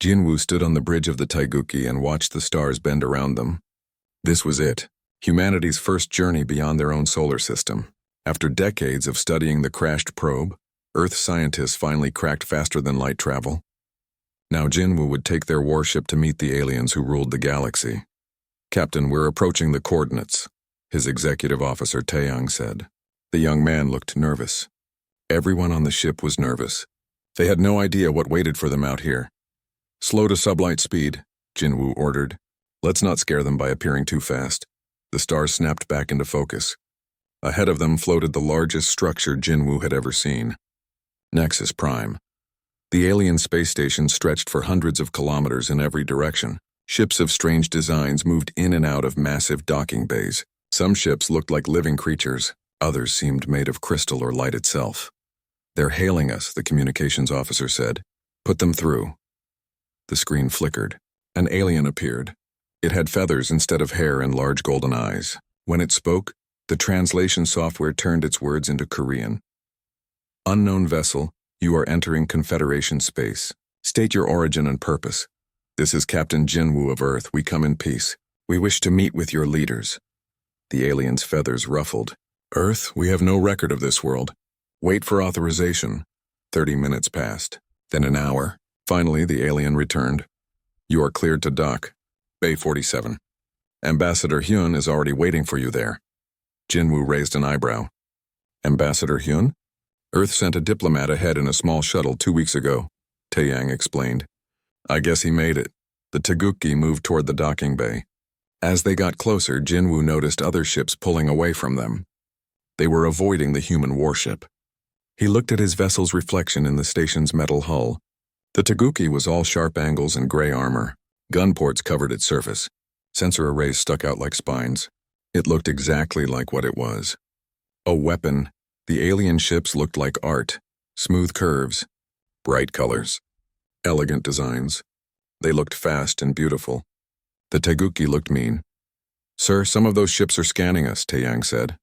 Jinwoo stood on the bridge of the Taiguchi and watched the stars bend around them. This was it, humanity's first journey beyond their own solar system. After decades of studying the crashed probe, Earth scientists finally cracked faster-than-light travel. Now Jinwoo would take their warship to meet the aliens who ruled the galaxy. "Captain, we're approaching the coordinates," his executive officer Taeyang said. The young man looked nervous. Everyone on the ship was nervous. They had no idea what waited for them out here. "Slow to sublight speed," Jinwoo ordered. "Let's not scare them by appearing too fast." The stars snapped back into focus. Ahead of them floated the largest structure Jinwoo had ever seen. Nexus Prime. The alien space station stretched for hundreds of kilometers in every direction. Ships of strange designs moved in and out of massive docking bays. Some ships looked like living creatures. Others seemed made of crystal or light itself. "They're hailing us," the communications officer said. "Put them through." The screen flickered. An alien appeared. It had feathers instead of hair and large golden eyes. When it spoke, the translation software turned its words into Korean. "Unknown vessel, you are entering Confederation space. State your origin and purpose. This is Captain Jinwoo of Earth. We come in peace. We wish to meet with your leaders." The alien's feathers ruffled. "Earth, we have no record of this world. Wait for authorization." 30 minutes passed, then an hour. Finally, the alien returned. "You are cleared to dock. Bay 47. Ambassador Hyun is already waiting for you there." Jinwoo raised an eyebrow. "Ambassador Hyun? Earth sent a diplomat ahead in a small shuttle 2 weeks ago," Taeyang explained. "I guess he made it." The Taiguchi moved toward the docking bay. As they got closer, Jinwoo noticed other ships pulling away from them. They were avoiding the human warship. He looked at his vessel's reflection in the station's metal hull. The Taiguchi was all sharp angles and gray armor. Gun ports covered its surface. Sensor arrays stuck out like spines. It looked exactly like what it was. A weapon. The alien ships looked like art. Smooth curves. Bright colors. Elegant designs. They looked fast and beautiful. The Taiguchi looked mean. "Sir, some of those ships are scanning us," Taeyang said.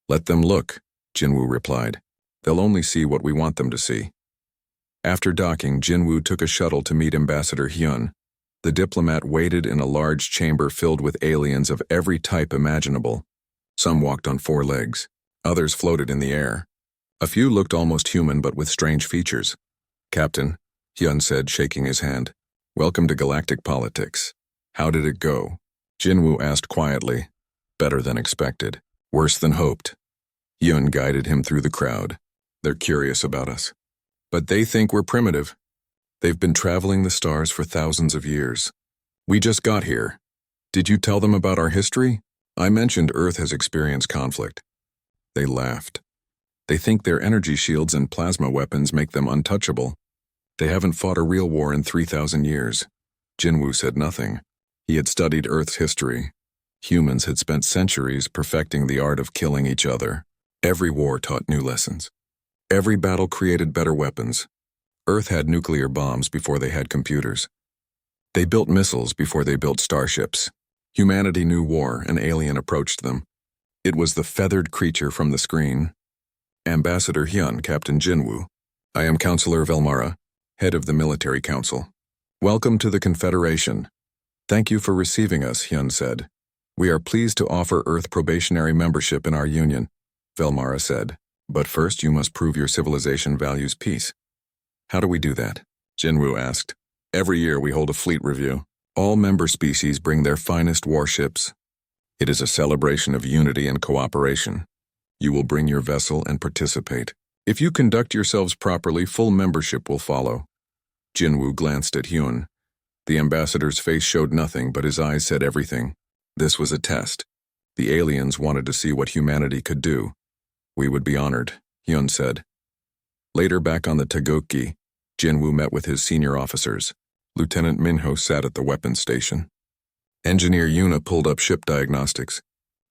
"Let them look," Jinwoo replied. "They'll only see what we want them to see." After docking, Jinwoo took a shuttle to meet Ambassador Hyun. The diplomat waited in a large chamber filled with aliens of every type imaginable. Some walked on 4 legs. Others floated in the air. A few looked almost human but with strange features. "Captain," Hyun said, shaking his hand. "Welcome to galactic politics. How did it go?" Jinwoo asked quietly. "Better than expected. Worse than hoped." Hyun guided him through the crowd. "They're curious about us. But they think we're primitive. They've been traveling the stars for thousands of years. We just got here. Did you tell them about our history? I mentioned Earth has experienced conflict." They laughed. "They think their energy shields and plasma weapons make them untouchable. They haven't fought a real war in 3,000 years. Jinwoo said nothing. He had studied Earth's history. Humans had spent centuries perfecting the art of killing each other. Every war taught new lessons. Every battle created better weapons. Earth had nuclear bombs before they had computers. They built missiles before they built starships. Humanity knew war, an alien approached them. It was the feathered creature from the screen. "Ambassador Hyun, Captain Jinwoo. I am Counselor Velmara, head of the Military Council. Welcome to the Confederation." "Thank you for receiving us," Hyun said. "We are pleased to offer Earth probationary membership in our union," Velmara said. "But first you must prove your civilization values peace." "How do we do that?" Jinwoo asked. "Every year we hold a fleet review. All member species bring their finest warships. It is a celebration of unity and cooperation. You will bring your vessel and participate. If you conduct yourselves properly, full membership will follow." Jinwoo glanced at Hyun. The ambassador's face showed nothing, but his eyes said everything. This was a test. The aliens wanted to see what humanity could do. "We would be honored," Hyun said. Later, back on the Taiguchi, Jinwoo met with his senior officers. Lieutenant Minho sat at the weapons station. Engineer Yuna pulled up ship diagnostics.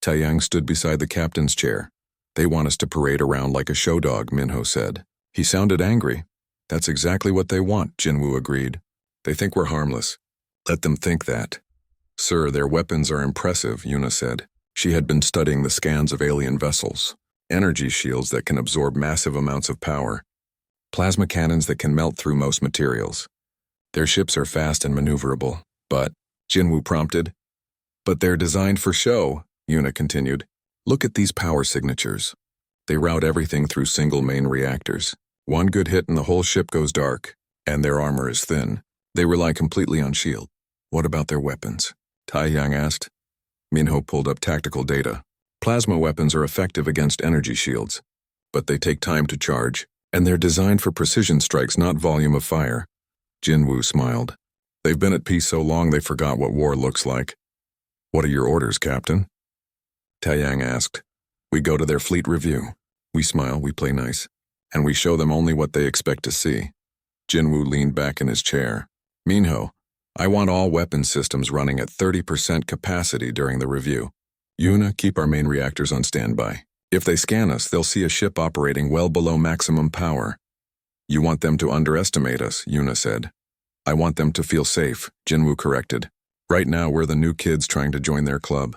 Taeyang stood beside the captain's chair. "They want us to parade around like a show dog," Minho said. He sounded angry. "That's exactly what they want," Jinwoo agreed. "They think we're harmless. Let them think that." "Sir, their weapons are impressive," Yuna said. She had been studying the scans of alien vessels. Energy shields that can absorb massive amounts of power. Plasma cannons that can melt through most materials. Their ships are fast and maneuverable, but, Jinwoo prompted. But they're designed for show, Yuna continued. Look at these power signatures. They route everything through single main reactors. One good hit and the whole ship goes dark, and their armor is thin. They rely completely on shield. What about their weapons? Taeyang asked. Minho pulled up tactical data. Plasma weapons are effective against energy shields, but they take time to charge, and they're designed for precision strikes, not volume of fire. Jinwoo smiled. They've been at peace so long they forgot what war looks like. What are your orders, Captain? Taeyang asked. We go to their fleet review. We smile, we play nice, and we show them only what they expect to see. Jinwoo leaned back in his chair. Minho, I want all weapon systems running at 30% capacity during the review. Yuna, keep our main reactors on standby. If they scan us, they'll see a ship operating well below maximum power. You want them to underestimate us, Yuna said. I want them to feel safe, Jinwoo corrected. Right now, we're the new kids trying to join their club.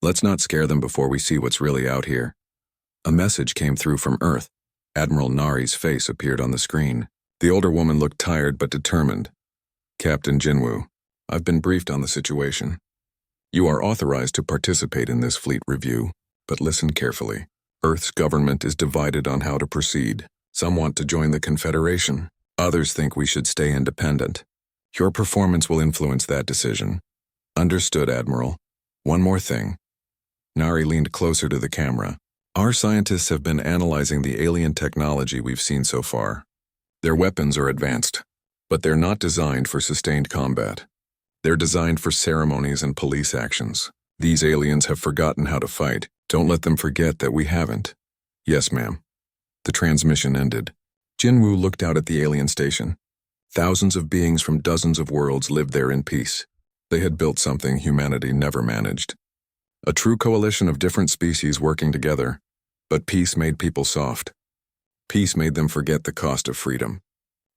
Let's not scare them before we see what's really out here. A message came through from Earth. Admiral Nari's face appeared on the screen. The older woman looked tired but determined. Captain Jinwoo, I've been briefed on the situation. You are authorized to participate in this fleet review, but listen carefully. Earth's government is divided on how to proceed. Some want to join the Confederation. Others think we should stay independent. Your performance will influence that decision. Understood, Admiral. One more thing. Nari leaned closer to the camera. Our scientists have been analyzing the alien technology we've seen so far. Their weapons are advanced, but they're not designed for sustained combat. They're designed for ceremonies and police actions. These aliens have forgotten how to fight. Don't let them forget that we haven't. Yes, ma'am. The transmission ended. Jinwoo looked out at the alien station. Thousands of beings from dozens of worlds lived there in peace. They had built something humanity never managed. A true coalition of different species working together. But peace made people soft. Peace made them forget the cost of freedom.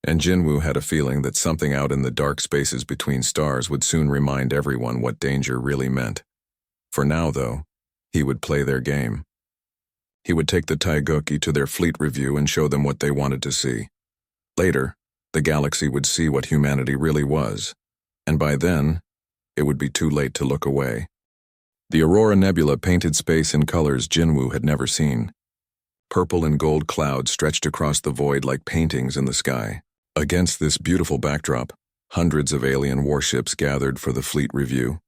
And Jinwoo had a feeling that something out in the dark spaces between stars would soon remind everyone what danger really meant. For now, though, he would play their game. He would take the Taeguki to their fleet review and show them what they wanted to see. Later, the galaxy would see what humanity really was, and by then, it would be too late to look away. The Aurora Nebula painted space in colors Jinwoo had never seen. Purple and gold clouds stretched across the void like paintings in the sky. Against this beautiful backdrop, hundreds of alien warships gathered for the fleet review.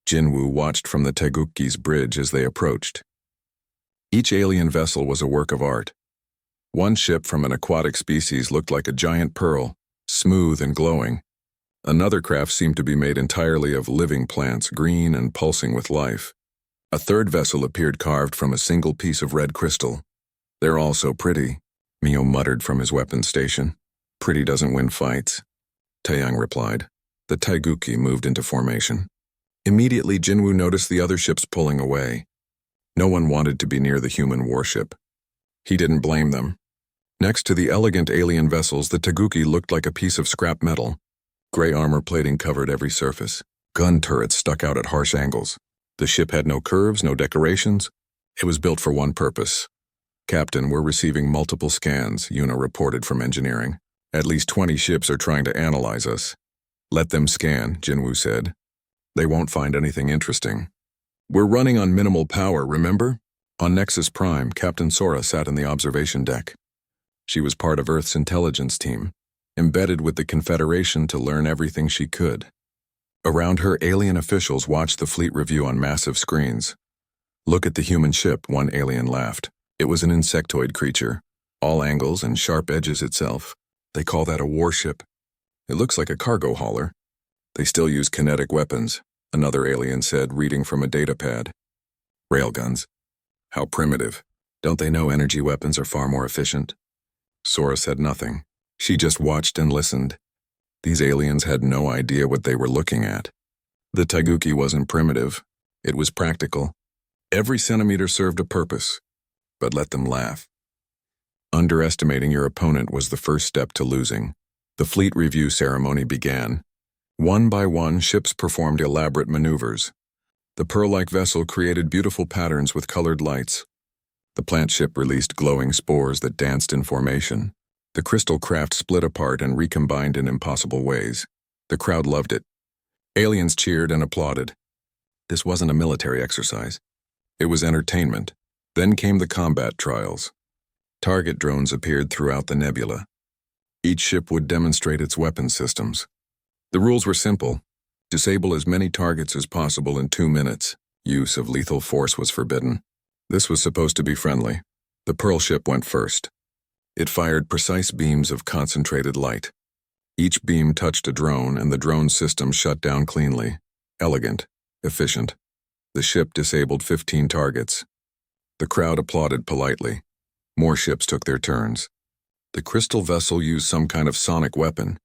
Jinwoo watched from the Taeguki's bridge as they approached. Each alien vessel was a work of art. One ship from an aquatic species looked like a giant pearl, smooth and glowing. Another craft seemed to be made entirely of living plants, green and pulsing with life. A third vessel appeared carved from a single piece of red crystal. They're all so pretty, Mio muttered from his weapons station. Pretty doesn't win fights. Taeyang replied. The Taeguki moved into formation. Immediately, Jinwoo noticed the other ships pulling away. No one wanted to be near the human warship. He didn't blame them. Next to the elegant alien vessels, the Taeguki looked like a piece of scrap metal. Gray armor plating covered every surface. Gun turrets stuck out at harsh angles. The ship had no curves, no decorations. It was built for one purpose. Captain, we're receiving multiple scans, Yuna reported from engineering. At least 20 ships are trying to analyze us. Let them scan, Jinwoo said. They won't find anything interesting. We're running on minimal power, remember? On Nexus Prime, Captain Sora sat in the observation deck. She was part of Earth's intelligence team, embedded with the Confederation to learn everything she could. Around her, alien officials watched the fleet review on massive screens. Look at the human ship, one alien laughed. It was an insectoid creature, all angles and sharp edges itself. They call that a warship. It looks like a cargo hauler. They still use kinetic weapons, another alien said, reading from a datapad. Railguns. How primitive. Don't they know energy weapons are far more efficient? Sora said nothing. She just watched and listened. These aliens had no idea what they were looking at. The Taeguki wasn't primitive. It was practical. Every centimeter served a purpose. But let them laugh. Underestimating your opponent was the first step to losing. The fleet review ceremony began. One by one, ships performed elaborate maneuvers. The pearl-like vessel created beautiful patterns with colored lights. The plant ship released glowing spores that danced in formation. The crystal craft split apart and recombined in impossible ways. The crowd loved it. Aliens cheered and applauded. This wasn't a military exercise. It was entertainment. Then came the combat trials. Target drones appeared throughout the nebula. Each ship would demonstrate its weapon systems. The rules were simple. Disable as many targets as possible in 2 minutes. Use of lethal force was forbidden. This was supposed to be friendly. The Pearl ship went first. It fired precise beams of concentrated light. Each beam touched a drone, and the drone system shut down cleanly. Elegant, efficient. The ship disabled 15 targets. The crowd applauded politely. More ships took their turns. The crystal vessel used some kind of sonic weapon.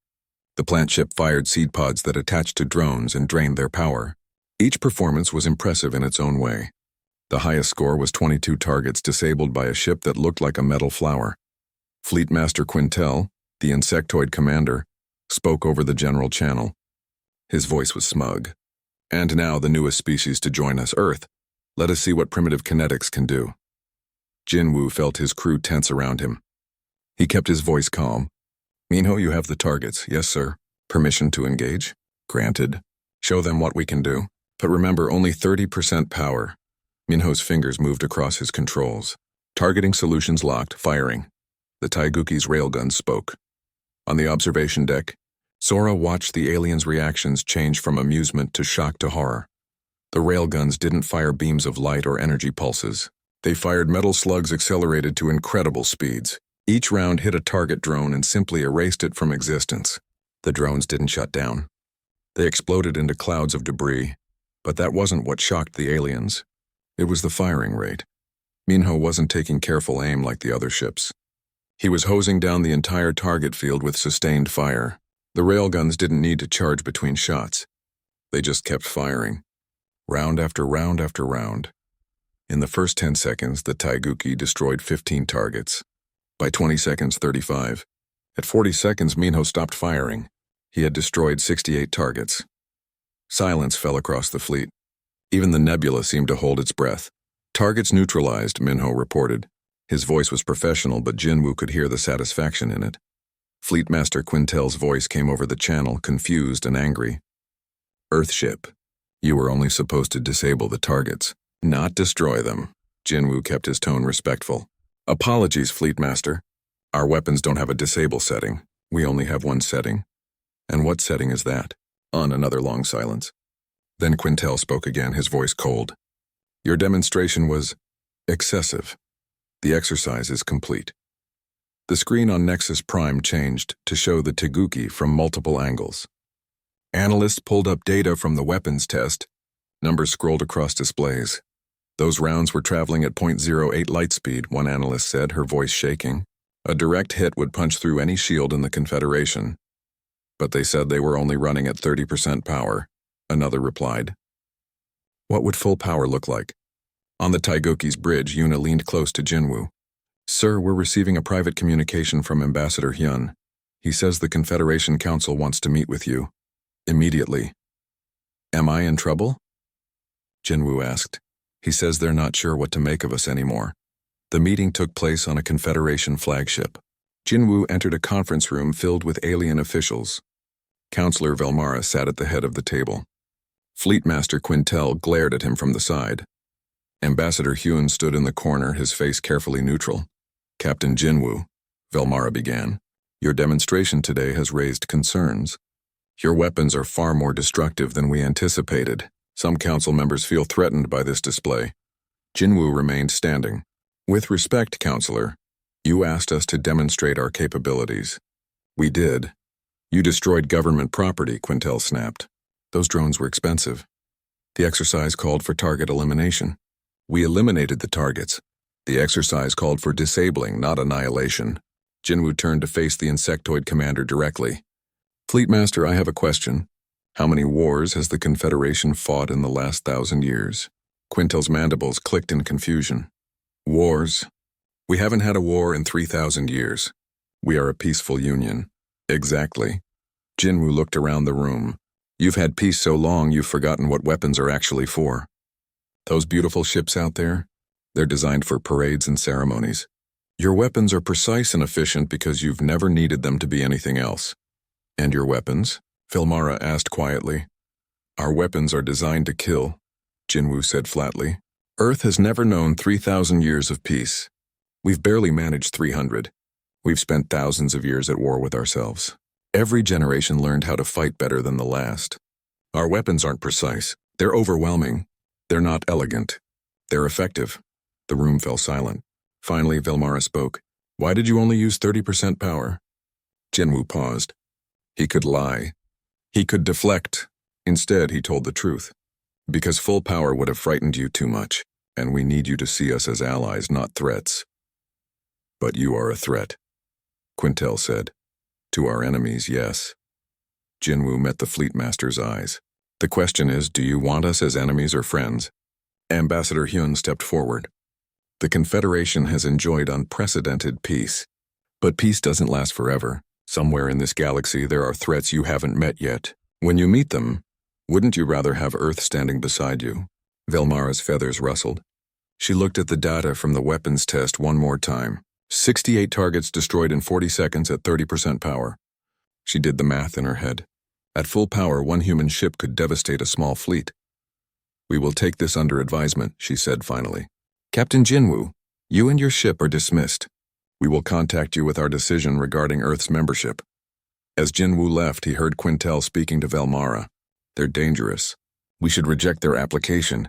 The plant ship fired seed pods that attached to drones and drained their power. Each performance was impressive in its own way. The highest score was 22 targets disabled by a ship that looked like a metal flower. Fleet Master Quintel, the insectoid commander, spoke over the general channel. His voice was smug. And now the newest species to join us, Earth. Let us see what primitive kinetics can do. Jinwoo felt his crew tense around him. He kept his voice calm. Minho, you have the targets. Yes, sir. Permission to engage? Granted. Show them what we can do. But remember, only 30% power. Minho's fingers moved across his controls. Targeting solutions locked, firing. The Taiguchi's railguns spoke. On the observation deck, Sora watched the aliens' reactions change from amusement to shock to horror. The railguns didn't fire beams of light or energy pulses. They fired metal slugs accelerated to incredible speeds. Each round hit a target drone and simply erased it from existence. The drones didn't shut down. They exploded into clouds of debris, but that wasn't what shocked the aliens. It was the firing rate. Minho wasn't taking careful aim like the other ships. He was hosing down the entire target field with sustained fire. The railguns didn't need to charge between shots. They just kept firing. Round after round after round. In the first 10 seconds, the Taiguchi destroyed 15 targets. By 20 seconds, 35. At 40 seconds, Minho stopped firing. He had destroyed 68 targets. Silence fell across the fleet. Even the nebula seemed to hold its breath. Targets neutralized, Minho reported. His voice was professional, but Jinwoo could hear the satisfaction in it. Fleet Master Quintel's voice came over the channel, confused and angry. Earthship, you were only supposed to disable the targets, not destroy them. Jinwoo kept his tone respectful. Apologies, Fleet Master. Our weapons don't have a disable setting. We only have one setting. And what setting is that? On another long silence. Then Quintel spoke again, his voice cold. Your demonstration was excessive. The exercise is complete. The screen on Nexus Prime changed to show the Taiguchi from multiple angles. Analysts pulled up data from the weapons test. Numbers scrolled across displays. Those rounds were traveling at .08 light speed, one analyst said, her voice shaking. A direct hit would punch through any shield in the Confederation. But they said they were only running at 30% power, another replied. What would full power look like? On the Taiguchi's bridge, Yuna leaned close to Jinwoo. Sir, we're receiving a private communication from Ambassador Hyun. He says the Confederation Council wants to meet with you. Immediately. Am I in trouble? Jinwoo asked. He says they're not sure what to make of us anymore. The meeting took place on a Confederation flagship. Jinwoo entered a conference room filled with alien officials. Counselor Velmara sat at the head of the table. Fleet Master Quintel glared at him from the side. Ambassador Hyun stood in the corner, his face carefully neutral. Captain Jinwoo, Velmara began, your demonstration today has raised concerns. Your weapons are far more destructive than we anticipated. Some council members feel threatened by this display. Jinwoo remained standing. With respect, Counselor, you asked us to demonstrate our capabilities. We did. You destroyed government property, Quintel snapped. Those drones were expensive. The exercise called for target elimination. We eliminated the targets. The exercise called for disabling, not annihilation. Jinwoo turned to face the insectoid commander directly. Fleet Master, I have a question. How many wars has the Confederation fought in the last 1,000 years? Quintel's mandibles clicked in confusion. Wars? We haven't had a war in 3,000 years. We are a peaceful union. Exactly. Jinwoo looked around the room. You've had peace so long you've forgotten what weapons are actually for. Those beautiful ships out there, they're designed for parades and ceremonies. Your weapons are precise and efficient because you've never needed them to be anything else. And your weapons? Vilmara asked quietly. Our weapons are designed to kill, Jinwoo said flatly. Earth has never known 3,000 years of peace. We've barely managed 300. We've spent thousands of years at war with ourselves. Every generation learned how to fight better than the last. Our weapons aren't precise. They're overwhelming. They're not elegant. They're effective. The room fell silent. Finally, Vilmara spoke. Why did you only use 30% power? Jinwoo paused. He could lie. He could deflect. Instead, he told the truth. Because full power would have frightened you too much, and we need you to see us as allies, not threats. But you are a threat, Quintel said. To our enemies, yes. Jinwoo met the Fleet Master's eyes. The question is, do you want us as enemies or friends? Ambassador Hyun stepped forward. The Confederation has enjoyed unprecedented peace. But peace doesn't last forever. Somewhere in this galaxy there are threats you haven't met yet. When you meet them, wouldn't you rather have Earth standing beside you? Vilmara's feathers rustled. She looked at the data from the weapons test one more time. 68 targets destroyed in 40 seconds at 30% power. She did the math in her head. At full power, one human ship could devastate a small fleet. We will take this under advisement, she said finally. Captain Jinwoo, you and your ship are dismissed. We will contact you with our decision regarding Earth's membership. As Jinwoo left, he heard Quintel speaking to Vilmara. They're dangerous. We should reject their application.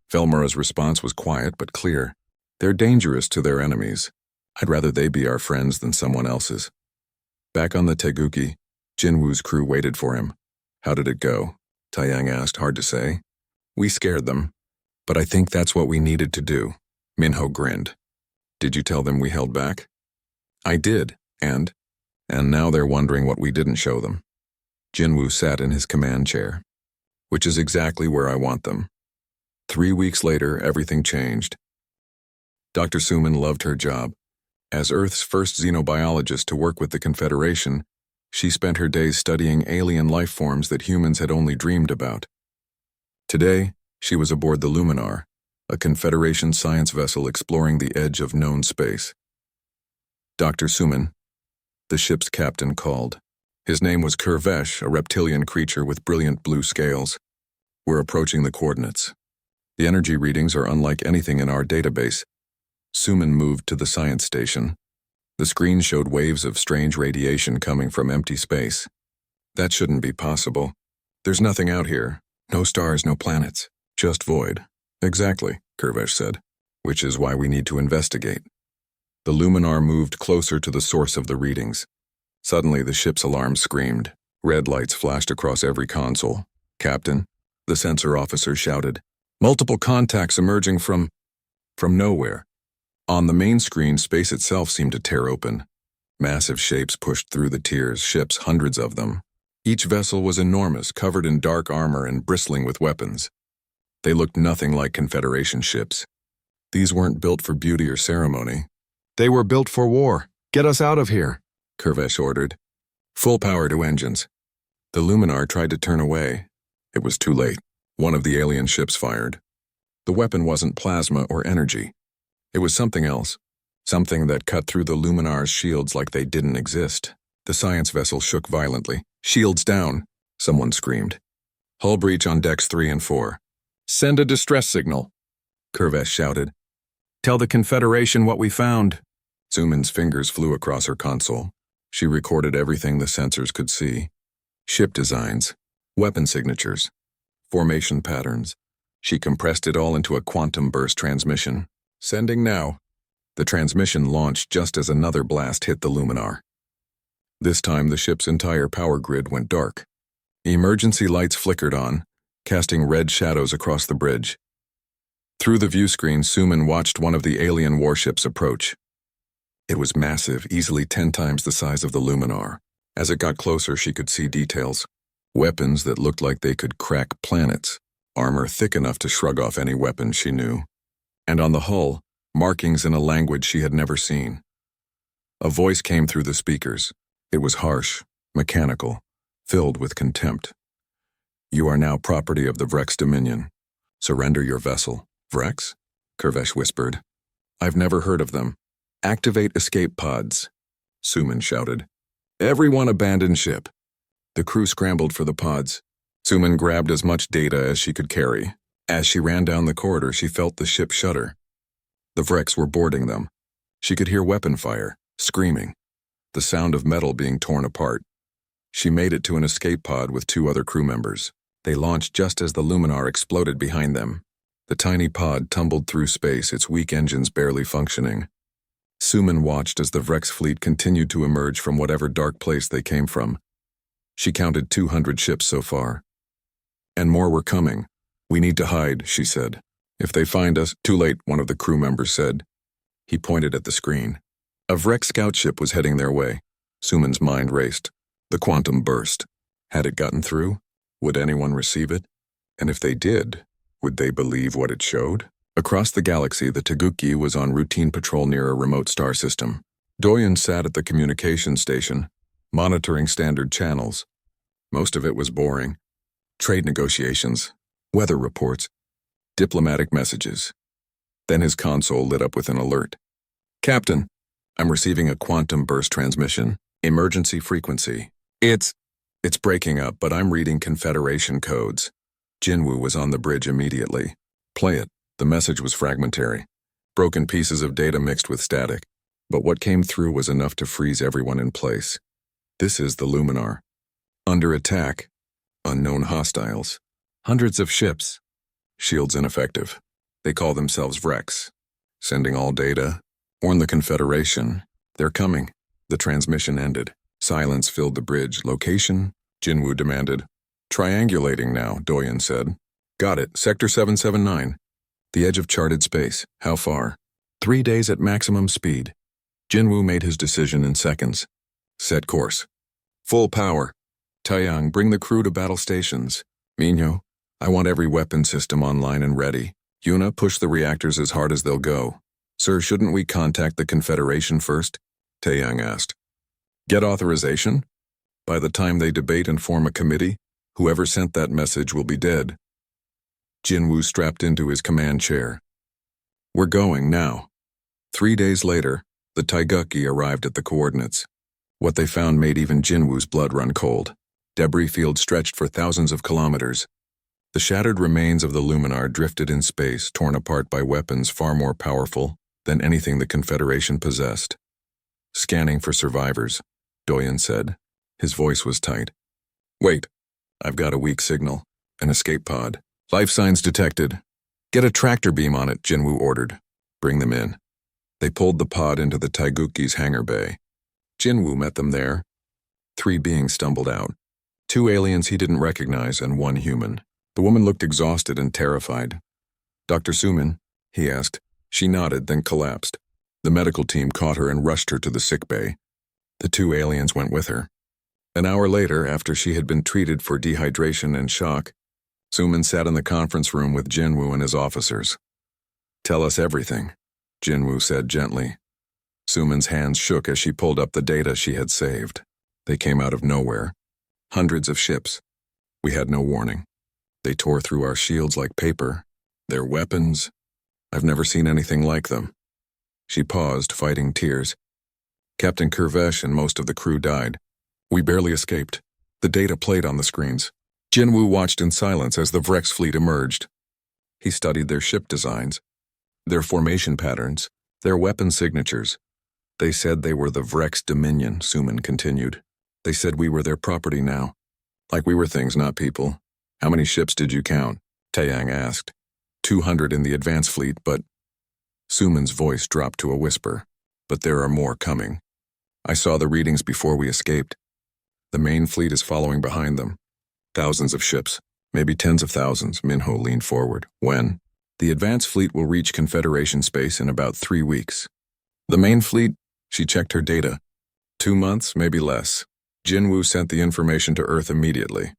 Vilmara's response was quiet but clear. They're dangerous to their enemies. I'd rather they be our friends than someone else's. Back on the Taeguki, Jinwoo's crew waited for him. How did it go? Taeyang asked, hard to say. We scared them. But I think that's what we needed to do. Minho grinned. Did you tell them we held back? I did, and now they're wondering what we didn't show them. Jinwoo sat in his command chair. Which is exactly where I want them. 3 weeks later, everything changed. Dr. Suman loved her job. As Earth's first xenobiologist to work with the Confederation, she spent her days studying alien life forms that humans had only dreamed about. Today, she was aboard the Luminar, a Confederation science vessel exploring the edge of known space. Dr. Suman, the ship's captain, called. His name was Kurvesh, a reptilian creature with brilliant blue scales. We're approaching the coordinates. The energy readings are unlike anything in our database. Suman moved to the science station. The screen showed waves of strange radiation coming from empty space. That shouldn't be possible. There's nothing out here. No stars, no planets. Just void. Exactly, Kurvesh said, which is why we need to investigate. The Luminar moved closer to the source of the readings. Suddenly, the ship's alarm screamed. Red lights flashed across every console. Captain, the sensor officer shouted. Multiple contacts emerging from nowhere. On the main screen, space itself seemed to tear open. Massive shapes pushed through the tiers, ships, hundreds of them. Each vessel was enormous, covered in dark armor and bristling with weapons. They looked nothing like Confederation ships. These weren't built for beauty or ceremony. They were built for war. Get us out of here, Kurvesh ordered. Full power to engines. The Luminar tried to turn away. It was too late. One of the alien ships fired. The weapon wasn't plasma or energy. It was something else. Something that cut through the Luminar's shields like they didn't exist. The science vessel shook violently. Shields down, someone screamed. Hull breach on decks 3 and 4. Send a distress signal, Kurvesh shouted. Tell the Confederation what we found. Suman's fingers flew across her console. She recorded everything the sensors could see. Ship designs, weapon signatures, formation patterns. She compressed it all into a quantum burst transmission. Sending now. The transmission launched just as another blast hit the Luminar. This time the ship's entire power grid went dark. Emergency lights flickered on, casting red shadows across the bridge. Through the view screen, Suman watched one of the alien warships approach. It was massive, easily 10 times the size of the Luminar. As it got closer, she could see details. Weapons that looked like they could crack planets. Armor thick enough to shrug off any weapon she knew. And on the hull, markings in a language she had never seen. A voice came through the speakers. It was harsh, mechanical, filled with contempt. You are now property of the Vrex Dominion. Surrender your vessel. Vrex? Kurvesh whispered. I've never heard of them. Activate escape pods, Suman shouted. Everyone abandon ship. The crew scrambled for the pods. Suman grabbed as much data as she could carry. As she ran down the corridor, she felt the ship shudder. The Vreks were boarding them. She could hear weapon fire, screaming, the sound of metal being torn apart. She made it to an escape pod with 2 other crew members. They launched just as the Luminar exploded behind them. The tiny pod tumbled through space, its weak engines barely functioning. Suman watched as the Vreks fleet continued to emerge from whatever dark place they came from. She counted 200 ships so far. And more were coming. We need to hide, she said. If they find us, too late, one of the crew members said. He pointed at the screen. A Vrek scout ship was heading their way. Suman's mind raced. The quantum burst. Had it gotten through? Would anyone receive it? And if they did, would they believe what it showed? Across the galaxy, the Taguchi was on routine patrol near a remote star system. Doyen sat at the communications station, monitoring standard channels. Most of it was boring. Trade negotiations, weather reports, diplomatic messages. Then his console lit up with an alert. Captain, I'm receiving a quantum burst transmission. Emergency frequency. It's breaking up, but I'm reading Confederation codes. Jinwoo was on the bridge immediately. Play it. The message was fragmentary. Broken pieces of data mixed with static. But what came through was enough to freeze everyone in place. This is the Luminar. Under attack. Unknown hostiles. Hundreds of ships. Shields ineffective. They call themselves Vreks. Sending all data. Warn the Confederation. They're coming. The transmission ended. Silence filled the bridge. Location? Jinwoo demanded. Triangulating now, Doyen said. Got it. Sector 779. The edge of charted space. How far? 3 days at maximum speed. Jinwoo made his decision in seconds. Set course. Full power. Taeyang, bring the crew to battle stations. Minho, I want every weapon system online and ready. Yuna, push the reactors as hard as they'll go. Sir, shouldn't we contact the Confederation first? Taeyang asked. Get authorization? By the time they debate and form a committee, whoever sent that message will be dead. Jinwoo strapped into his command chair. We're going now. 3 days later, the Taiguchi arrived at the coordinates. What they found made even Jinwoo's blood run cold. Debris fields stretched for thousands of kilometers. The shattered remains of the Luminar drifted in space, torn apart by weapons far more powerful than anything the Confederation possessed. Scanning for survivors, Doyen said. His voice was tight. Wait, I've got a weak signal. An escape pod. Life signs detected. Get a tractor beam on it, Jinwoo ordered. Bring them in. They pulled the pod into the Taiguchi's hangar bay. Jinwoo met them there. 3 beings stumbled out. 2 aliens he didn't recognize and 1 human. The woman looked exhausted and terrified. Dr. Suman, he asked. She nodded, then collapsed. The medical team caught her and rushed her to the sick bay. The 2 aliens went with her. An hour later, after she had been treated for dehydration and shock, Suman sat in the conference room with Jinwoo and his officers. Tell us everything, Jinwoo said gently. Suman's hands shook as she pulled up the data she had saved. They came out of nowhere. Hundreds of ships. We had no warning. They tore through our shields like paper. Their weapons. I've never seen anything like them. She paused, fighting tears. Captain Kurvesh and most of the crew died. We barely escaped. The data played on the screens. Jinwoo watched in silence as the Vreks fleet emerged. He studied their ship designs, their formation patterns, their weapon signatures. They said they were the Vreks' dominion, Suman continued. They said we were their property now. Like we were things, not people. How many ships did you count? Taeyang asked. 200 in the advance fleet, but... Suman's voice dropped to a whisper. But there are more coming. I saw the readings before we escaped. The main fleet is following behind them. Thousands of ships, maybe tens of thousands, Minho leaned forward. When? The advance fleet will reach Confederation space in about 3 weeks. The main fleet? She checked her data. 2 months, maybe less. Jinwoo sent the information to Earth immediately.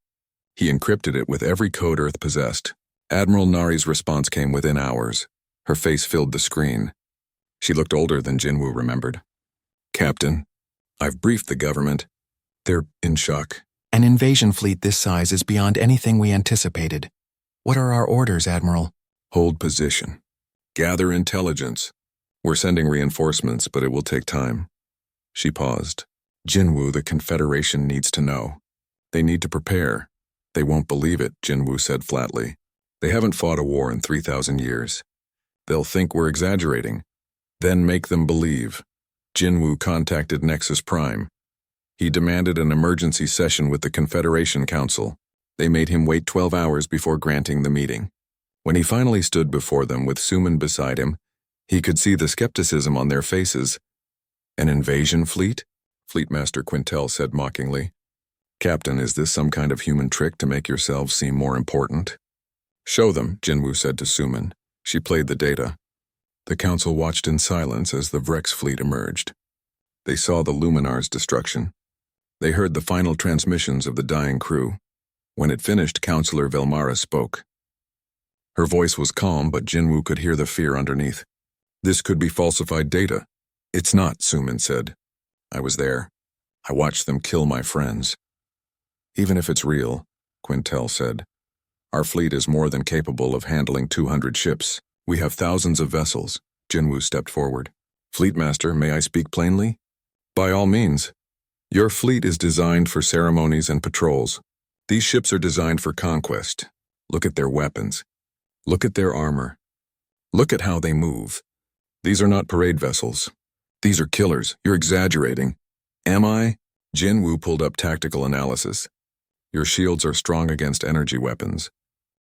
He encrypted it with every code Earth possessed. Admiral Nari's response came within hours. Her face filled the screen. She looked older than Jinwoo remembered. Captain, I've briefed the government. They're in shock. An invasion fleet this size is beyond anything we anticipated. What are our orders, Admiral? Hold position. Gather intelligence. We're sending reinforcements, but it will take time. She paused. Jinwoo, the Confederation needs to know. They need to prepare. They won't believe it, Jinwoo said flatly. They haven't fought a war in 3,000 years. They'll think we're exaggerating. Then make them believe. Jinwoo contacted Nexus Prime. He demanded an emergency session with the Confederation Council. They made him wait 12 hours before granting the meeting. When he finally stood before them with Suman beside him, he could see the skepticism on their faces. An invasion fleet? Fleetmaster Quintel said mockingly. Captain, is this some kind of human trick to make yourselves seem more important? Show them, Jinwoo said to Suman. She played the data. The council watched in silence as the Vrex fleet emerged. They saw the Luminar's destruction. They heard the final transmissions of the dying crew. When it finished, Counselor Velmara spoke. Her voice was calm, but Jinwoo could hear the fear underneath. This could be falsified data. It's not, Suman said. I was there. I watched them kill my friends. Even if it's real, Quintel said, our fleet is more than capable of handling 200 ships. We have thousands of vessels. Jinwoo stepped forward. Fleetmaster, may I speak plainly? By all means. Your fleet is designed for ceremonies and patrols. These ships are designed for conquest. Look at their weapons. Look at their armor. Look at how they move. These are not parade vessels. These are killers. You're exaggerating. Am I? Jinwoo pulled up tactical analysis. Your shields are strong against energy weapons,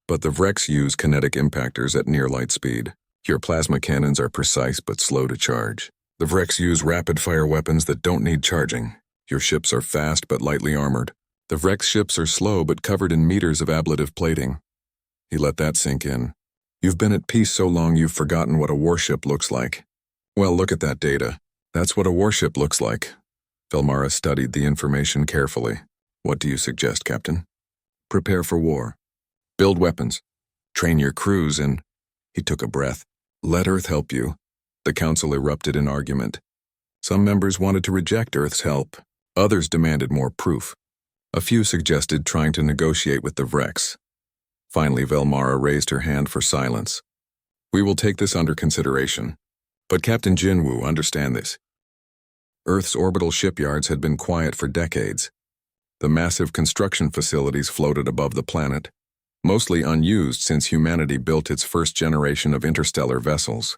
but the Vrex use kinetic impactors at near light speed. Your plasma cannons are precise but slow to charge. The Vrex use rapid-fire weapons that don't need charging. Your ships are fast but lightly armored. The Vrex ships are slow but covered in meters of ablative plating. He let that sink in. You've been at peace so long you've forgotten what a warship looks like. Well, look at that data. That's what a warship looks like. Velmara studied the information carefully. What do you suggest, Captain? Prepare for war. Build weapons. Train your crews and... He took a breath. Let Earth help you. The council erupted in argument. Some members wanted to reject Earth's help. Others demanded more proof. A few suggested trying to negotiate with the Vrex. Finally, Velmara raised her hand for silence. We will take this under consideration. But Captain Jinwoo, understand this. Earth's orbital shipyards had been quiet for decades. The massive construction facilities floated above the planet, mostly unused since humanity built its first generation of interstellar vessels.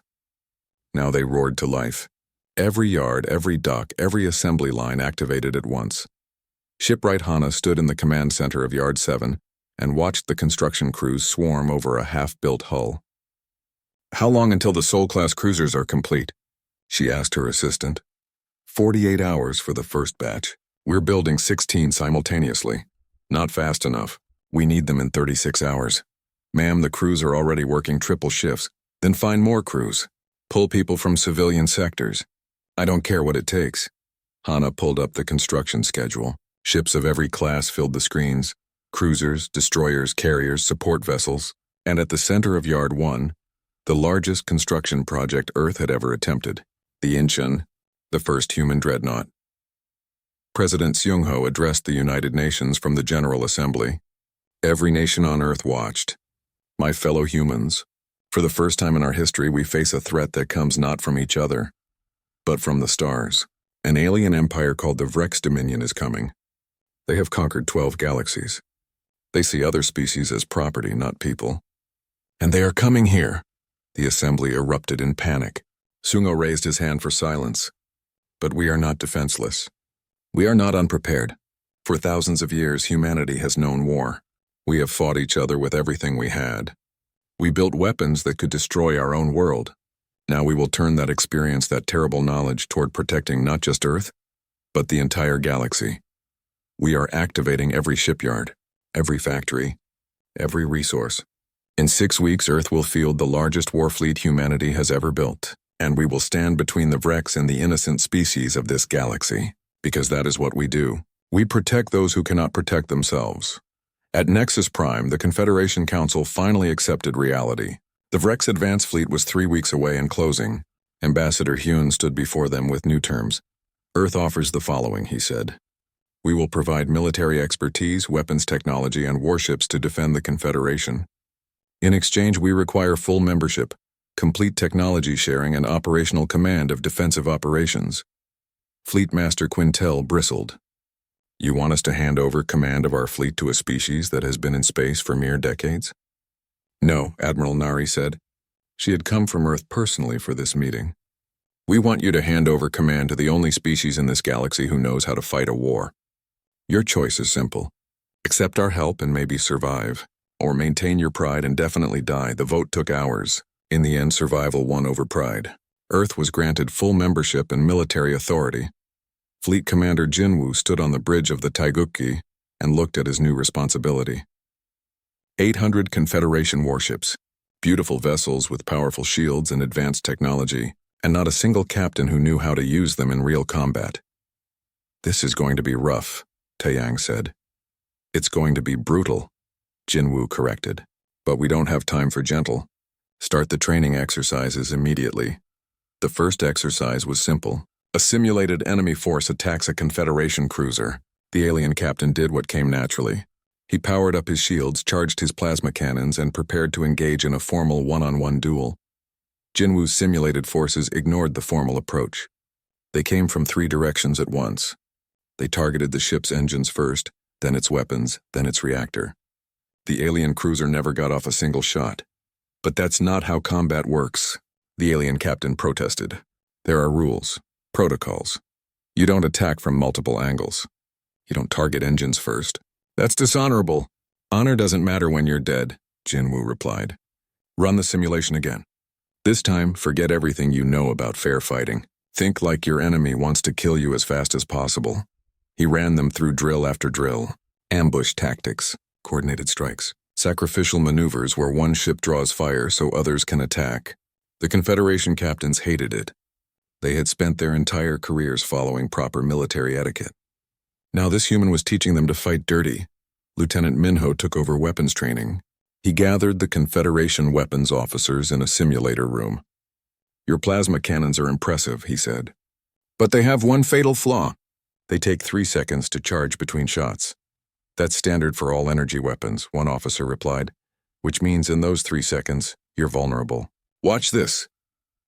Now they roared to life. Every yard, every dock, every assembly line activated at once. Shipwright Hana stood in the command center of Yard 7 and watched the construction crews swarm over a half-built hull. How long until the Sol-class cruisers are complete? She asked her assistant. 48 hours for the first batch. We're building 16 simultaneously. Not fast enough. We need them in 36 hours. Ma'am, the crews are already working triple shifts. Then find more crews. Pull people from civilian sectors. I don't care what it takes. Hana pulled up the construction schedule. Ships of every class filled the screens. Cruisers, destroyers, carriers, support vessels. And at the center of Yard 1, the largest construction project Earth had ever attempted. The Incheon, the first human dreadnought. President Seung-ho addressed the United Nations from the General Assembly. Every nation on Earth watched. My fellow humans, for the first time in our history, we face a threat that comes not from each other, but from the stars. An alien empire called the Vrex Dominion is coming. They have conquered 12 galaxies. They see other species as property, not people. And they are coming here. The assembly erupted in panic. Seung-ho raised his hand for silence. But we are not defenseless. We are not unprepared. For thousands of years, humanity has known war. We have fought each other with everything we had. We built weapons that could destroy our own world. Now we will turn that experience, that terrible knowledge, toward protecting not just Earth, but the entire galaxy. We are activating every shipyard, every factory, every resource. In 6 weeks, Earth will field the largest war fleet humanity has ever built, and we will stand between the Vrex and the innocent species of this galaxy, because that is what we do. We protect those who cannot protect themselves. At Nexus Prime, the Confederation Council finally accepted reality. The Vrex Advance Fleet was 3 weeks away and closing. Ambassador Hyun stood before them with new terms. Earth offers the following, he said. We will provide military expertise, weapons technology, and warships to defend the Confederation. In exchange, we require full membership, complete technology sharing and operational command of defensive operations. Fleet Master Quintel bristled. You want us to hand over command of our fleet to a species that has been in space for mere decades? No, Admiral Nari said. She had come from Earth personally for this meeting. We want you to hand over command to the only species in this galaxy who knows how to fight a war. Your choice is simple. Accept our help and maybe survive, or maintain your pride and definitely die. The vote took hours. In the end, survival won over pride. Earth was granted full membership and military authority. Fleet Commander Jinwoo stood on the bridge of the Taiguchi and looked at his new responsibility. 800 Confederation warships, beautiful vessels with powerful shields and advanced technology, and not a single captain who knew how to use them in real combat. This is going to be rough, Taeyang said. It's going to be brutal, Jinwoo corrected. But we don't have time for gentle. Start the training exercises immediately. The first exercise was simple. A simulated enemy force attacks a Confederation cruiser. The alien captain did what came naturally. He powered up his shields, charged his plasma cannons, and prepared to engage in a formal one-on-one duel. Jinwoo's simulated forces ignored the formal approach. They came from 3 directions at once. They targeted the ship's engines first, then its weapons, then its reactor. The alien cruiser never got off a single shot. But that's not how combat works, the alien captain protested. There are rules, protocols. You don't attack from multiple angles. You don't target engines first. That's dishonorable. Honor doesn't matter when you're dead, Jinwoo replied. Run the simulation again. This time, forget everything you know about fair fighting. Think like your enemy wants to kill you as fast as possible. He ran them through drill after drill. Ambush tactics, coordinated strikes, sacrificial maneuvers where one ship draws fire so others can attack. The Confederation captains hated it. They had spent their entire careers following proper military etiquette. Now this human was teaching them to fight dirty. Lieutenant Minho took over weapons training. He gathered the Confederation weapons officers in a simulator room. Your plasma cannons are impressive, he said. But they have one fatal flaw. They take 3 seconds to charge between shots. That's standard for all energy weapons, one officer replied, which means in those 3 seconds, you're vulnerable. Watch this.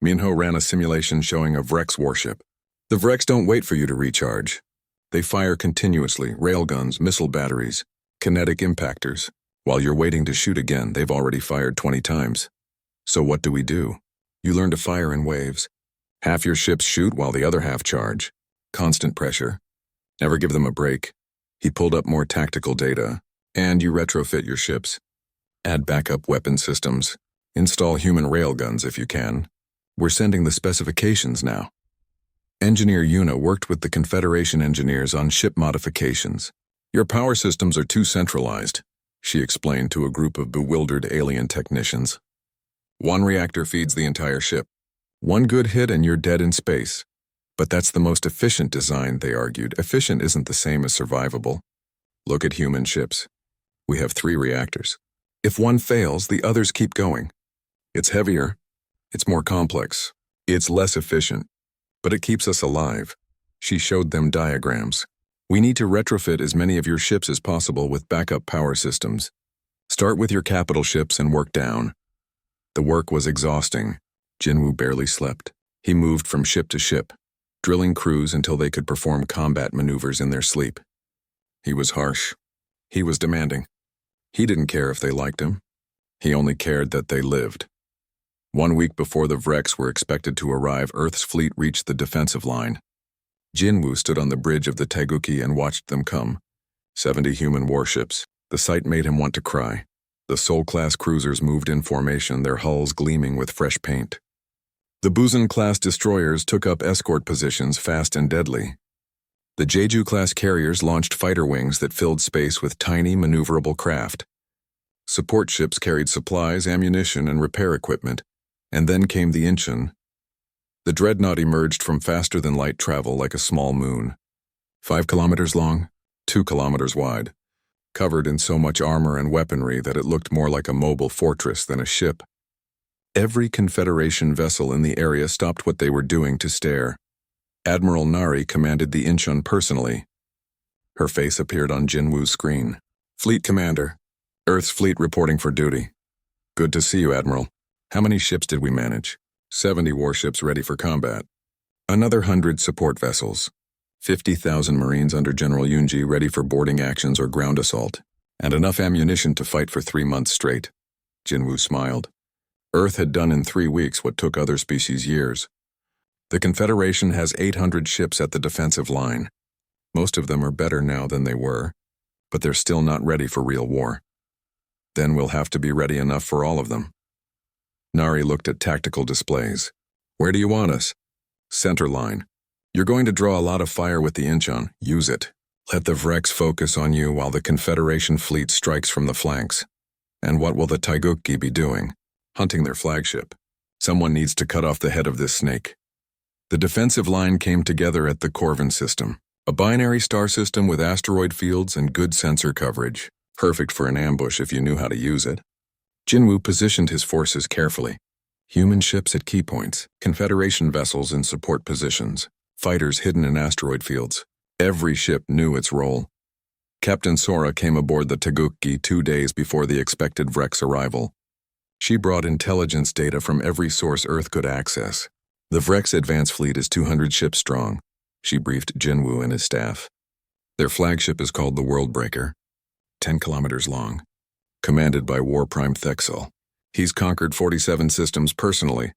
Minho ran a simulation showing a Vrex warship. The Vrex don't wait for you to recharge. They fire continuously, railguns, missile batteries, kinetic impactors. While you're waiting to shoot again, they've already fired 20 times. So what do? You learn to fire in waves. Half your ships shoot while the other half charge. Constant pressure. Never give them a break. He pulled up more tactical data. And you retrofit your ships. Add backup weapon systems. Install human railguns if you can. We're sending the specifications now. Engineer Yuna worked with the Confederation engineers on ship modifications. Your power systems are too centralized, she explained to a group of bewildered alien technicians. One reactor feeds the entire ship. One good hit and you're dead in space. But that's the most efficient design, they argued. Efficient isn't the same as survivable. Look at human ships. We have 3 reactors. If one fails, the others keep going. It's heavier. It's more complex. It's less efficient. But it keeps us alive. She showed them diagrams. We need to retrofit as many of your ships as possible with backup power systems. Start with your capital ships and work down. The work was exhausting. Jinwoo barely slept. He moved from ship to ship, drilling crews until they could perform combat maneuvers in their sleep. He was harsh. He was demanding. He didn't care if they liked him. He only cared that they lived. 1 week before the Vrex were expected to arrive, Earth's fleet reached the defensive line. Jinwoo stood on the bridge of the Taiguchi and watched them come. 70 human warships. The sight made him want to cry. The Sol-class cruisers moved in formation, their hulls gleaming with fresh paint. The Busan-class destroyers took up escort positions fast and deadly. The Jeju-class carriers launched fighter wings that filled space with tiny, maneuverable craft. Support ships carried supplies, ammunition, and repair equipment. And then came the Incheon. The dreadnought emerged from faster-than-light travel like a small moon. 5 kilometers long, 2 kilometers wide, covered in so much armor and weaponry that it looked more like a mobile fortress than a ship. Every Confederation vessel in the area stopped what they were doing to stare. Admiral Nari commanded the Incheon personally. Her face appeared on Jinwoo's screen. Fleet Commander, Earth's fleet reporting for duty. Good to see you, Admiral. How many ships did we manage? 70 warships ready for combat. Another 100 support vessels. 50,000 Marines under General Yunji ready for boarding actions or ground assault. And enough ammunition to fight for 3 months straight. Jinwoo smiled. Earth had done in 3 weeks what took other species years. The Confederation has 800 ships at the defensive line. Most of them are better now than they were, but they're still not ready for real war. Then we'll have to be ready enough for all of them. Nari looked at tactical displays. Where do you want us? Center line. You're going to draw a lot of fire with the Incheon. Use it. Let the Vrex focus on you while the Confederation fleet strikes from the flanks. And what will the Taiguki be doing? Hunting their flagship. Someone needs to cut off the head of this snake. The defensive line came together at the Corvin system, a binary star system with asteroid fields and good sensor coverage, perfect for an ambush if you knew how to use it. Jinwoo positioned his forces carefully. Human ships at key points, Confederation vessels in support positions, fighters hidden in asteroid fields. Every ship knew its role. Captain Sora came aboard the Taiguki 2 days before the expected Vrex arrival. She brought intelligence data from every source Earth could access. The Vrex advance fleet is 200 ships strong, she briefed Jinwoo and his staff. Their flagship is called the Worldbreaker, 10 kilometers long, commanded by War Prime Thexel. He's conquered 47 systems personally.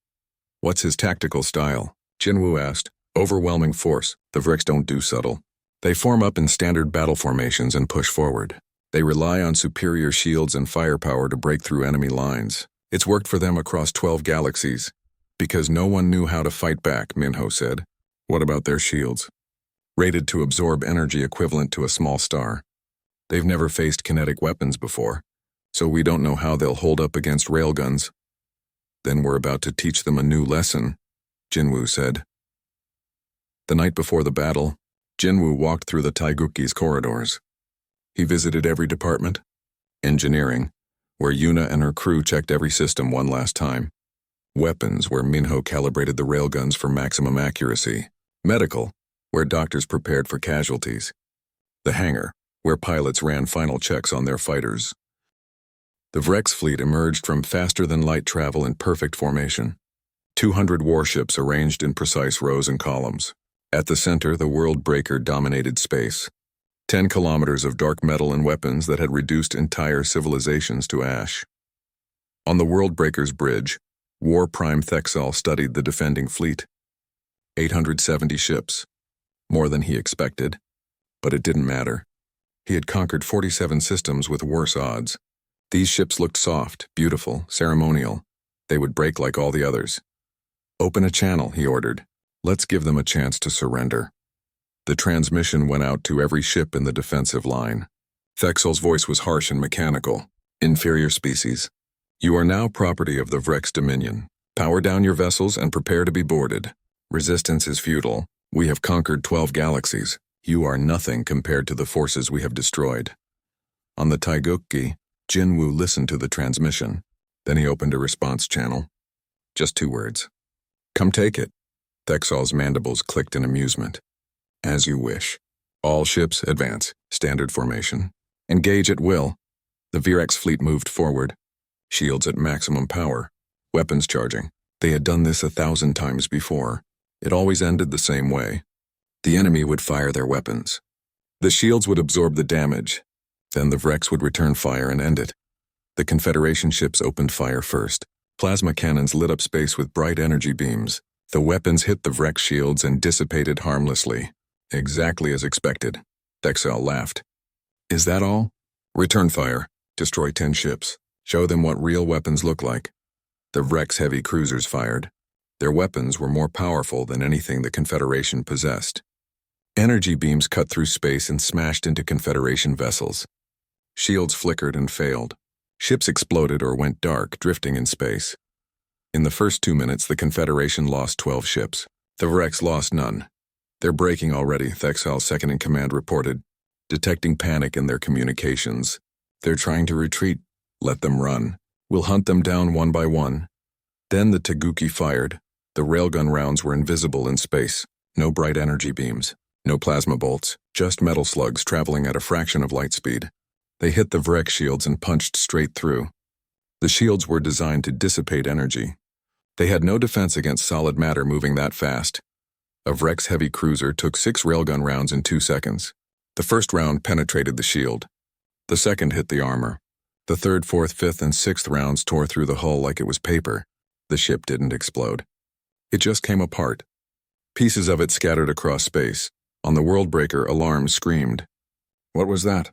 What's his tactical style? Jinwoo asked. Overwhelming force. The Vrex don't do subtle. They form up in standard battle formations and push forward. They rely on superior shields and firepower to break through enemy lines. It's worked for them across 12 galaxies. Because no one knew how to fight back, Minho said. What about their shields? Rated to absorb energy equivalent to a small star. They've never faced kinetic weapons before, so we don't know how they'll hold up against railguns. Then we're about to teach them a new lesson, Jinwoo said. The night before the battle, Jinwoo walked through the Taiguki's corridors. He visited every department. Engineering, where Yuna and her crew checked every system one last time. Weapons, where Minho calibrated the railguns for maximum accuracy. Medical, where doctors prepared for casualties. The hangar, where pilots ran final checks on their fighters. The Vrex fleet emerged from faster-than-light travel in perfect formation. 200 warships arranged in precise rows and columns. At the center, the Worldbreaker dominated space. 10 kilometers of dark metal and weapons that had reduced entire civilizations to ash. On the Worldbreaker's bridge, War Prime Thexel studied the defending fleet. 870 ships. More than he expected. But it didn't matter. He had conquered 47 systems with worse odds. These ships looked soft, beautiful, ceremonial. They would break like all the others. Open a channel, he ordered. Let's give them a chance to surrender. The transmission went out to every ship in the defensive line. Thexel's voice was harsh and mechanical. Inferior species. You are now property of the Vrex Dominion. Power down your vessels and prepare to be boarded. Resistance is futile. We have conquered 12 galaxies. You are nothing compared to the forces we have destroyed. On the Taiguki, Jinwoo listened to the transmission. Then he opened a response channel. Just 2 words. Come take it. Thexel's mandibles clicked in amusement. As you wish. All ships advance. Standard formation. Engage at will. The Vrex fleet moved forward. Shields at maximum power. Weapons charging. They had done this 1,000 times before. It always ended the same way. The enemy would fire their weapons. The shields would absorb the damage. Then the Vrex would return fire and end it. The Confederation ships opened fire first. Plasma cannons lit up space with bright energy beams. The weapons hit the Vrex shields and dissipated harmlessly. Exactly as expected. Thexel laughed. Is that all? Return fire. Destroy 10 ships. Show them what real weapons look like. The Vrex heavy cruisers fired. Their weapons were more powerful than anything the Confederation possessed. Energy beams cut through space and smashed into Confederation vessels. Shields flickered and failed. Ships exploded or went dark, drifting in space. In the first 2 minutes, the Confederation lost 12 ships. The Vrex lost none. They're breaking already, Thexel's second-in-command reported, detecting panic in their communications. They're trying to retreat. Let them run. We'll hunt them down one by one. Then the Taiguki fired. The railgun rounds were invisible in space. No bright energy beams. No plasma bolts. Just metal slugs traveling at a fraction of light speed. They hit the Vrex shields and punched straight through. The shields were designed to dissipate energy. They had no defense against solid matter moving that fast. A Vrex heavy cruiser took 6 railgun rounds in 2 seconds. The first round penetrated the shield. The second hit the armor. The third, fourth, fifth, and sixth rounds tore through the hull like it was paper. The ship didn't explode. It just came apart. Pieces of it scattered across space. On the worldbreaker, alarms screamed. "What was that?"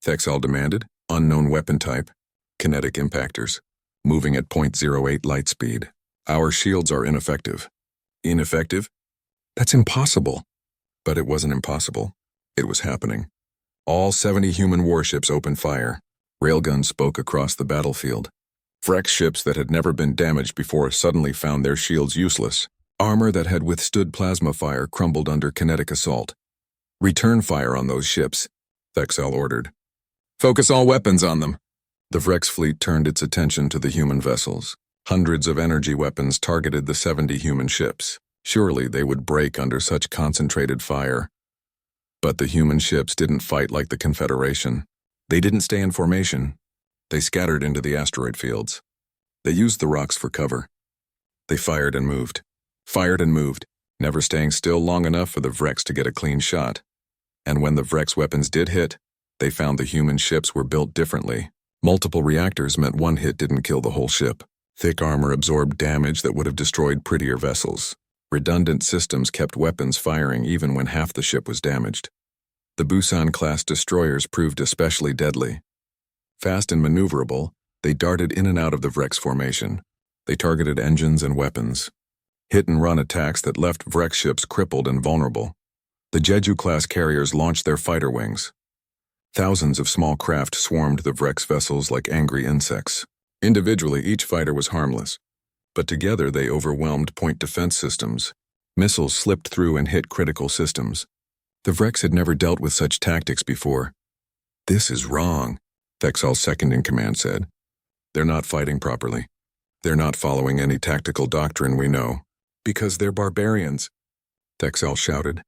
Thexal demanded. "Unknown weapon type. Kinetic impactors. Moving at .08 light speed. Our shields are ineffective." "Ineffective? That's impossible." But it wasn't impossible. It was happening. All 70 human warships opened fire. Railguns spoke across the battlefield. Vrex ships that had never been damaged before suddenly found their shields useless. Armor that had withstood plasma fire crumbled under kinetic assault. "Return fire on those ships," Thexal ordered. "Focus all weapons on them." The Vrex fleet turned its attention to the human vessels. Hundreds of energy weapons targeted the 70 human ships. Surely they would break under such concentrated fire. But the human ships didn't fight like the Confederation. They didn't stay in formation. They scattered into the asteroid fields. They used the rocks for cover. They fired and moved, never staying still long enough for the Vrex to get a clean shot. And when the Vrex weapons did hit, they found the human ships were built differently. Multiple reactors meant one hit didn't kill the whole ship. Thick armor absorbed damage that would have destroyed prettier vessels. Redundant systems kept weapons firing even when half the ship was damaged. The Busan-class destroyers proved especially deadly. Fast and maneuverable, they darted in and out of the Vrex formation. They targeted engines and weapons. Hit-and-run attacks that left Vrex ships crippled and vulnerable. The Jeju-class carriers launched their fighter wings. Thousands of small craft swarmed the Vrex vessels like angry insects. Individually, each fighter was harmless, but together they overwhelmed point defense systems. Missiles slipped through and hit critical systems. The Vrex had never dealt with such tactics before. "This is wrong," Thexal's second-in-command said. "They're not fighting properly. They're not following any tactical doctrine we know. Because they're barbarians," Thexal shouted.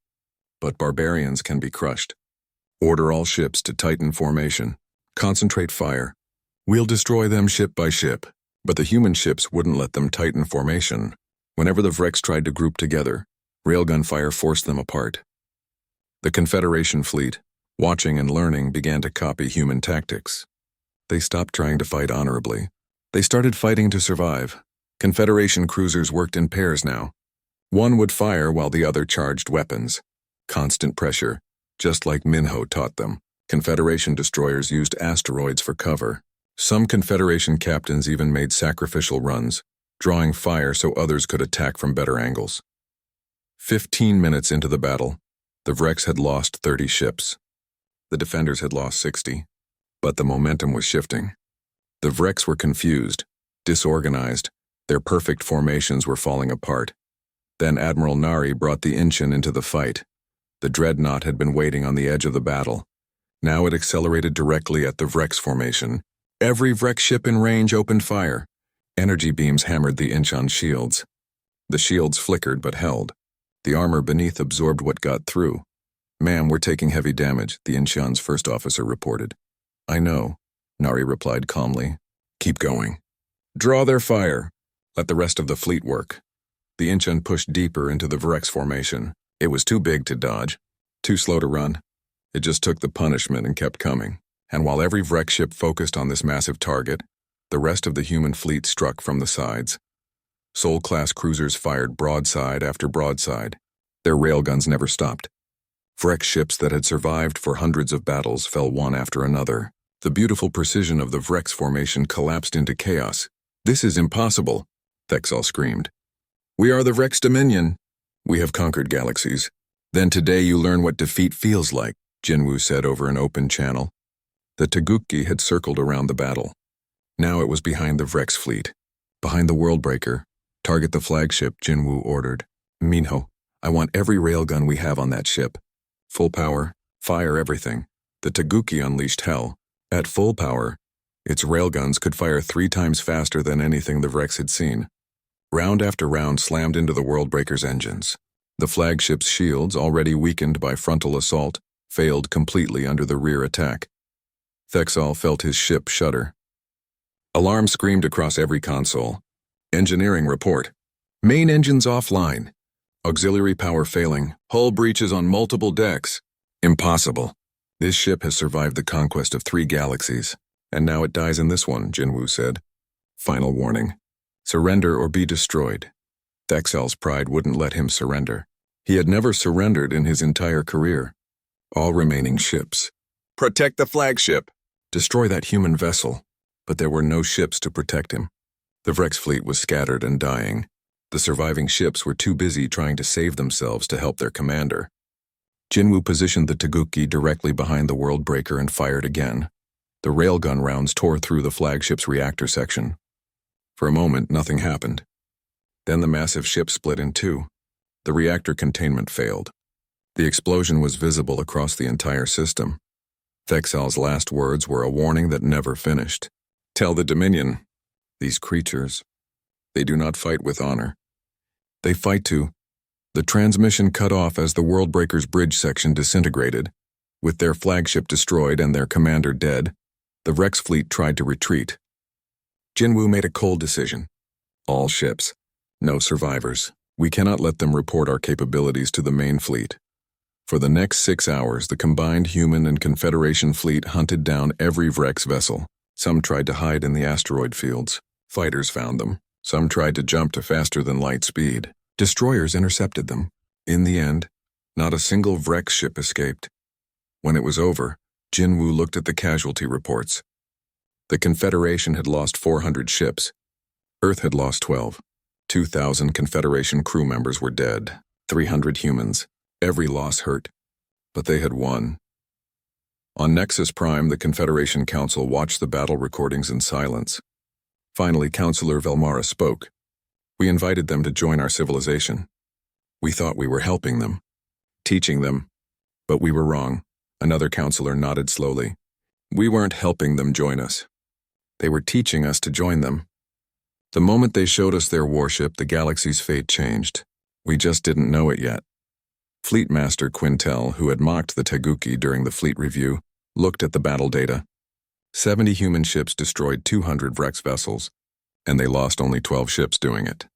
"But barbarians can be crushed. Order all ships to Titan formation. Concentrate fire. We'll destroy them ship by ship." But the human ships wouldn't let them Titan formation. Whenever the Vrex tried to group together, railgun fire forced them apart. The Confederation fleet, watching and learning, began to copy human tactics. They stopped trying to fight honorably. They started fighting to survive. Confederation cruisers worked in pairs now. One would fire while the other charged weapons. Constant pressure, just like Minho taught them. Confederation destroyers used asteroids for cover. Some Confederation captains even made sacrificial runs, drawing fire so others could attack from better angles. 15 minutes into the battle, the Vrex had lost 30 ships. The defenders had lost 60, but the momentum was shifting. The Vrex were confused, disorganized. Their perfect formations were falling apart. Then Admiral Nari brought the Incheon into the fight. The dreadnought had been waiting on the edge of the battle. Now it accelerated directly at the Vrex formation. Every Vrex ship in range opened fire. Energy beams hammered the Incheon shields. The shields flickered but held. The armor beneath absorbed what got through. "Ma'am, we're taking heavy damage," the Incheon's first officer reported. "I know," Nari replied calmly. "Keep going. Draw their fire. Let the rest of the fleet work." The Incheon pushed deeper into the Vrex formation. It was too big to dodge, too slow to run. It just took the punishment and kept coming. And while every Vrex ship focused on this massive target, the rest of the human fleet struck from the sides. Sol-class cruisers fired broadside after broadside. Their railguns never stopped. Vrex ships that had survived for hundreds of battles fell one after another. The beautiful precision of the Vrex formation collapsed into chaos. "This is impossible," Thexal screamed. "We are the Vrex Dominion. We have conquered galaxies. Then today you learn what defeat feels like," Jinwoo said over an open channel. The Taguki had circled around the battle. Now it was behind the Vrex fleet. Behind the Worldbreaker. "Target the flagship," Jinwoo ordered. "Minho, I want every railgun we have on that ship. Full power, fire everything." The Taguki unleashed hell. At full power, its railguns could fire 3 times faster than anything the Vrex had seen. Round after round slammed into the Worldbreaker's engines. The flagship's shields, already weakened by frontal assault, failed completely under the rear attack. Thexal felt his ship shudder. Alarm screamed across every console. Engineering report. Main engines offline. Auxiliary power failing. Hull breaches on multiple decks. Impossible. This ship has survived the conquest of 3 galaxies, and now it dies in this one, Jinwoo said. Final warning. Surrender or be destroyed. Thexel's pride wouldn't let him surrender. He had never surrendered in his entire career. All remaining ships. Protect the flagship. Destroy that human vessel. But there were no ships to protect him. The Vrex fleet was scattered and dying. The surviving ships were too busy trying to save themselves to help their commander. Jinwoo positioned the Taguki directly behind the world breaker and fired again. The railgun rounds tore through the flagship's reactor section. For a moment, nothing happened. Then the massive ship split in 2. The reactor containment failed. The explosion was visible across the entire system. Thexel's last words were a warning that never finished. Tell the Dominion, these creatures, they do not fight with honor. They fight to... The transmission cut off as the Worldbreaker's bridge section disintegrated. With their flagship destroyed and their commander dead, the Vrex fleet tried to retreat. Jinwoo made a cold decision. All ships. No survivors. We cannot let them report our capabilities to the main fleet. For the next 6 hours, the combined human and Confederation fleet hunted down every Vrex vessel. Some tried to hide in the asteroid fields. Fighters found them. Some tried to jump to faster than light speed. Destroyers intercepted them. In the end, not a single Vrex ship escaped. When it was over, Jinwoo looked at the casualty reports. The Confederation had lost 400 ships. Earth had lost 12. 2,000 Confederation crew members were dead. 300 humans. Every loss hurt. But they had won. On Nexus Prime, the Confederation Council watched the battle recordings in silence. Finally, Counselor Velmara spoke. We invited them to join our civilization. We thought we were helping them, teaching them, but we were wrong. Another counselor nodded slowly. We weren't helping them join us. They were teaching us to join them. The moment they showed us their warship, the galaxy's fate changed. We just didn't know it yet. Fleet Master Quintel, who had mocked the Taguki during the fleet review, looked at the battle data. 70 human ships destroyed 200 Vrex vessels, and they lost only 12 ships doing it.